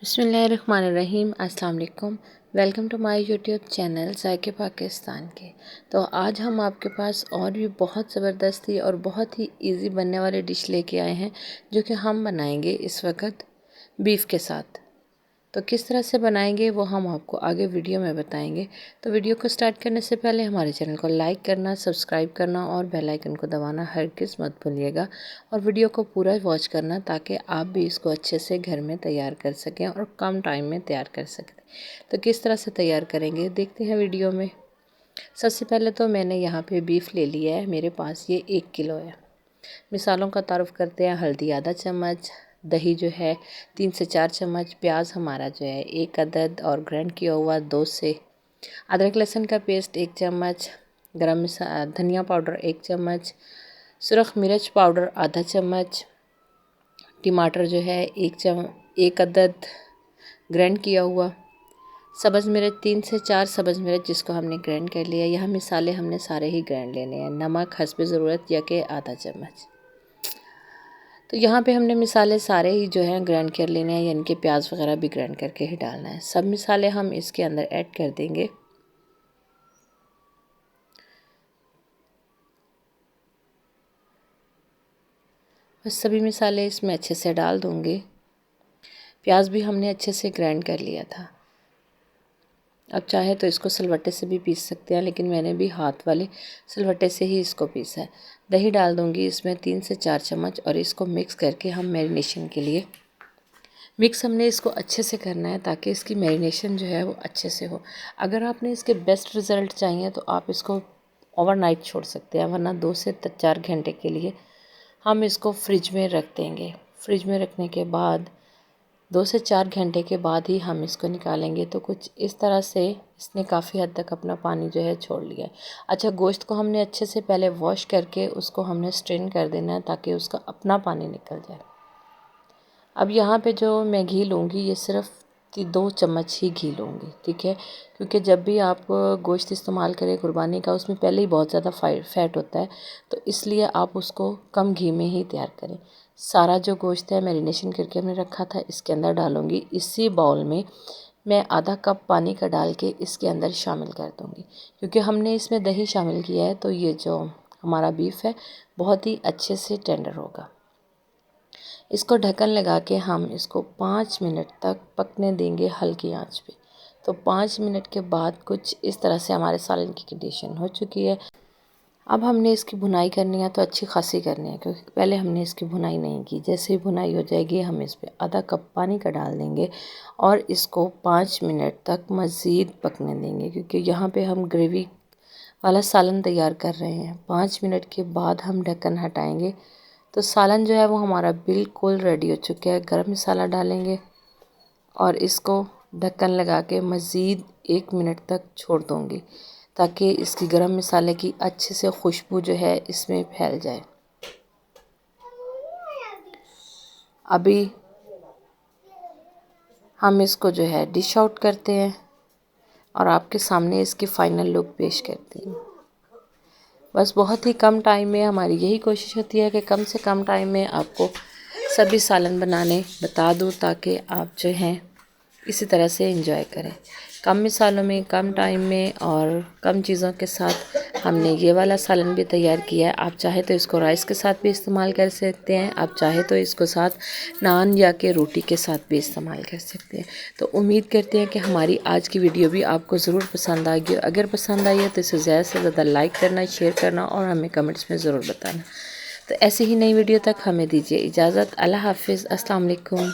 बिस्मिल्लाहिर्रहमानिर्रहीम। अस्सलाम वालेकुम। Welcome to my YouTube channel ज़ायके पाकिस्तान के। तो आज हम आपके पास और भी बहुत ज़बरदस्ती और बहुत ही इजी बनने वाली डिश लेके आए हैं, जो कि हम बनाएंगे इस वक्त बीफ के साथ। तो किस तरह से बनाएंगे वो हम आपको आगे वीडियो में बताएंगे। तो वीडियो को स्टार्ट करने से पहले हमारे चैनल को लाइक करना, सब्सक्राइब करना और बेल आइकन को दबाना हरगिज़ मत भूलिएगा, और वीडियो को पूरा वॉच करना ताकि आप भी इसको अच्छे से घर में तैयार कर सकें और कम टाइम में तैयार कर सकें। तो किस तरह से तैयार करेंगे देखते हैं वीडियो में। सबसे पहले तो मैंने यहाँ पे बीफ ले लिया है, मेरे पास ये 1 किलो है। मिसालों का तारुफ करते हैं। हल्दी आधा चम्मच, दही जो है 3 से 4 चम्मच, प्याज हमारा जो है 1 अदद और ग्राइंड किया हुआ 2 से, अदरक लहसुन का पेस्ट 1 चम्मच, गरम मसाला धनिया पाउडर 1 चम्मच, सुरख मिर्च पाउडर आधा चम्मच, टमाटर जो है 1 अदद ग्राइंड किया हुआ, सब्ज़ मिर्च 3 से 4 सब्ज़ मिर्च जिसको हमने ग्राइंड कर लिया। यह मसाले हमने सारे ही ग्राइंड लेने हैं। नमक हस्बे ज़रूरत या के आधा चम्मच। तो यहाँ पे हमने मिसाले सारे ही जो हैं ग्राइंड कर लेने हैं, यानी कि प्याज वगैरह भी ग्राइंड करके ही डालना है। सब मिसाले हम इसके अंदर ऐड कर देंगे। बस सभी मिसाले इसमें अच्छे से डाल दूँगी। प्याज भी हमने अच्छे से ग्राइंड कर लिया था। अब चाहे तो इसको सिलवट्टे से भी पीस सकते हैं, लेकिन मैंने भी हाथ वाले सिलवट्टे से ही इसको पीसा है। दही डाल दूँगी इसमें 3 से 4 चम्मच, और इसको मिक्स करके हम मैरिनेशन के लिए मिक्स हमने इसको अच्छे से करना है ताकि इसकी मैरिनेशन जो है वो अच्छे से हो। अगर आपने इसके बेस्ट रिज़ल्ट चाहिए तो आप इसको ओवरनाइट छोड़ सकते हैं, वरना 2 से 4 घंटे के लिए हम इसको फ्रिज में रख देंगे। फ्रिज में रखने के बाद 2 से 4 घंटे के बाद ही हम इसको निकालेंगे। तो कुछ इस तरह से इसने काफ़ी हद तक अपना पानी जो है छोड़ लिया है। अच्छा, गोश्त को हमने अच्छे से पहले वॉश करके उसको हमने स्ट्रेन कर देना है ताकि उसका अपना पानी निकल जाए। अब यहाँ पे जो मैं घी लूँगी ये सिर्फ 2 चम्मच ही घी लूँगी, ठीक है, क्योंकि जब भी आप गोश्त इस्तेमाल करें कुर्बानी का, उसमें पहले ही बहुत ज़्यादा फैट होता है, तो इसलिए आप उसको कम घी में ही तैयार करें। सारा जो गोश्त है मैरिनेशन करके हमने रखा था इसके अंदर डालूँगी। इसी बाउल में मैं आधा कप पानी का डाल के इसके अंदर शामिल कर दूँगी, क्योंकि हमने इसमें दही शामिल किया है, तो ये जो हमारा बीफ है बहुत ही अच्छे से टेंडर होगा। इसको ढक्कन लगा के हम इसको 5 मिनट तक पकने देंगे हल्की आंच पे। तो 5 मिनट के बाद कुछ इस तरह से हमारे सालन की कंडीशन हो चुकी है। अब हमने इसकी भुनाई करनी है, तो अच्छी खासी करनी है, क्योंकि पहले हमने इसकी भुनाई नहीं की। जैसे ही भुनाई हो जाएगी हम इस पर आधा कप पानी का डाल देंगे और इसको 5 मिनट तक मज़ीद पकने देंगे, क्योंकि यहाँ पे हम ग्रेवी वाला सालन तैयार कर रहे हैं। 5 मिनट के बाद हम ढक्कन हटाएंगे तो सालन जो है वो हमारा बिल्कुल रेडी हो चुका है। गरम मसाला डालेंगे और इसको ढक्कन लगा के मज़ीद 1 मिनट तक छोड़ दूँगी ताकि इसकी गरम मसाले की अच्छे से खुशबू जो है इसमें फैल जाए। अभी हम इसको जो है डिश आउट करते हैं और आपके सामने इसकी फ़ाइनल लुक पेश करते हैं। बस बहुत ही कम टाइम में हमारी यही कोशिश होती है कि कम से कम टाइम में आपको सभी सालन बनाने बता दूँ ताकि आप जो हैं इसी तरह से एंजॉय करें। कम मिसालों में, कम टाइम में और कम चीज़ों के साथ हमने ये वाला सालन भी तैयार किया है। आप चाहे तो इसको राइस के साथ भी इस्तेमाल कर सकते हैं, आप चाहे तो इसको साथ नान या के रोटी के साथ भी इस्तेमाल कर सकते हैं। तो उम्मीद करते हैं कि हमारी आज की वीडियो भी आपको ज़रूर पसंद आएगी। अगर पसंद आई है तो इसे ज़्यादा से ज़्यादा लाइक करना, शेयर करना और हमें कमेंट्स में ज़रूर बताना। तो ऐसी ही नई वीडियो तक हमें दीजिए इजाज़त। अल्लाह हाफिज़। अस्सलाम वालेकुम।